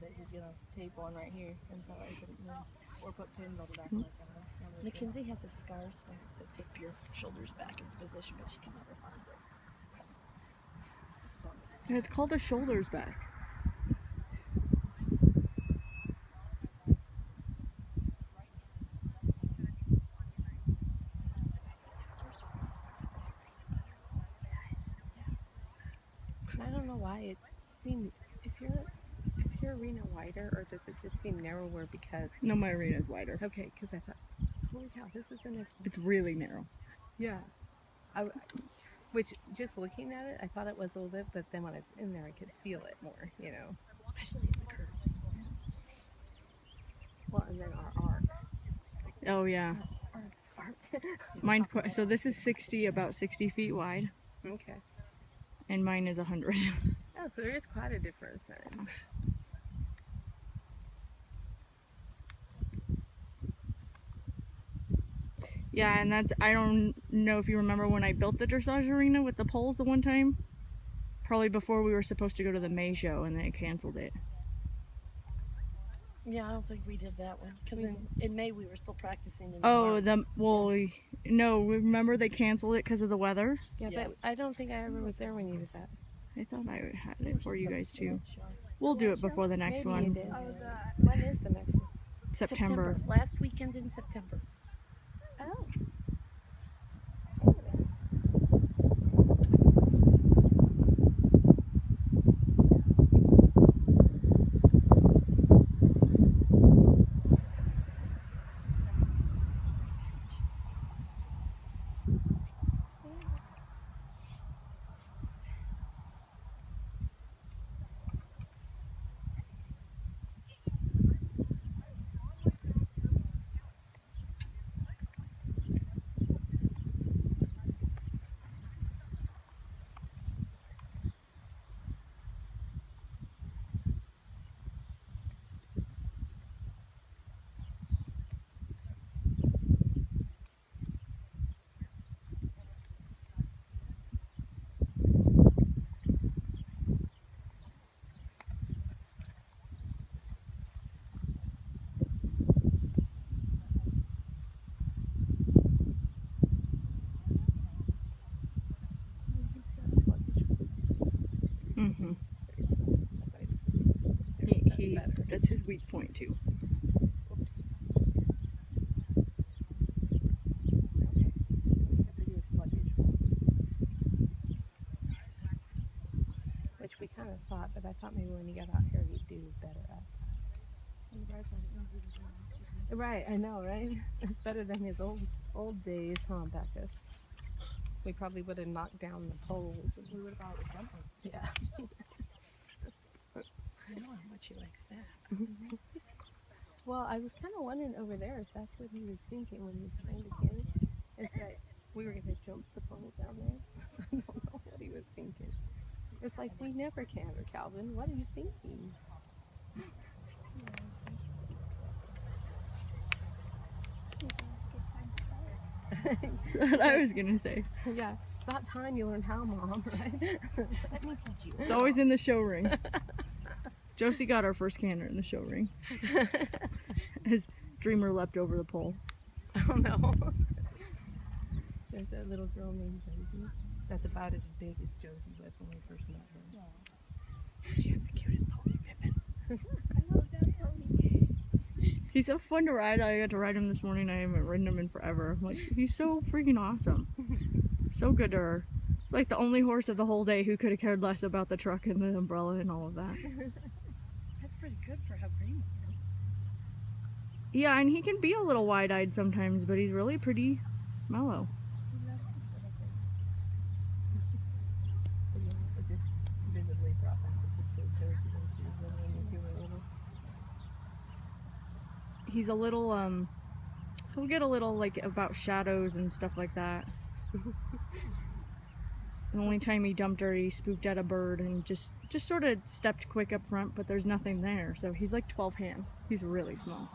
it, he's gonna tape one right here, and so I couldn't move. Or put pins on the back of my saddle. Mackenzie has a scar sweat that tip your shoulders back into position, but she can never find it. And it's called a shoulders back. I don't know why it seemed. Is your arena wider, or does it just seem narrower because? No, my arena's wider. Okay, because I thought, holy cow, this isn't as. It's really narrow. Yeah, which just looking at it, I thought it was a little bit, but then when I was in there, I could feel it more. You know, Especially in the curves. well, and then our arc. Oh yeah. Arc. Mine's quite, so this is 60, about 60 feet wide, Okay. and mine is 100. Oh, so there is quite a difference then. Yeah, and that's, I don't know if you remember when I built the dressage arena with the poles the one time. Probably before we were supposed to go to the May show and they canceled it. Yeah, I don't think we did that one because in May we were still practicing. Oh, no, remember they canceled it because of the weather? Yeah, but I don't think I ever was there when you did that. I thought I had it for you guys too. We'll do it before the next Maybe one. you did. When is the next one? September. Last weekend in September. Oh. Mm-hmm. That's his weak point too. Which we kind of thought, but I thought maybe when you got out here you'd do better at that. Right, I know, right? It's better than his old days, huh, Becca? We probably would have knocked down the poles. And We would have thought it was jumping. yeah. I know how much he likes that. Well, I was kind of wondering over there if that's what he was thinking when he was trying to get it. Is that we were going to jump the pole down there. I don't know what he was thinking. It's like, we never can, Calvin. What are you thinking? That's what I was gonna say. Yeah, it's about time you learn how, Mom, right? Let me teach you. It's always in the show ring. Josie got our first canter in the show ring. As Dreamer leapt over the pole. Oh no. There's a little girl named Josie. That's about as big as Josie was when we first met her. She has the cutest pony, Pippin. I love that pony. He's so fun to ride. I got to ride him this morning. I haven't ridden him in forever. Like, he's so freaking awesome. So good to her. It's like the only horse of the whole day who could have cared less about the truck and the umbrella and all of that. That's pretty good for how green he is. Yeah, and he can be a little wide-eyed sometimes, but he's really pretty mellow. He loves these little things. But yeah, it just vividly brought back the picture of Josie when she was little and you were little. He's a little, he'll get a little, like, about shadows and stuff like that. The only time he dumped her, he spooked at a bird and just sort of stepped quick up front, but there's nothing there. So he's like 12 hands. He's really small.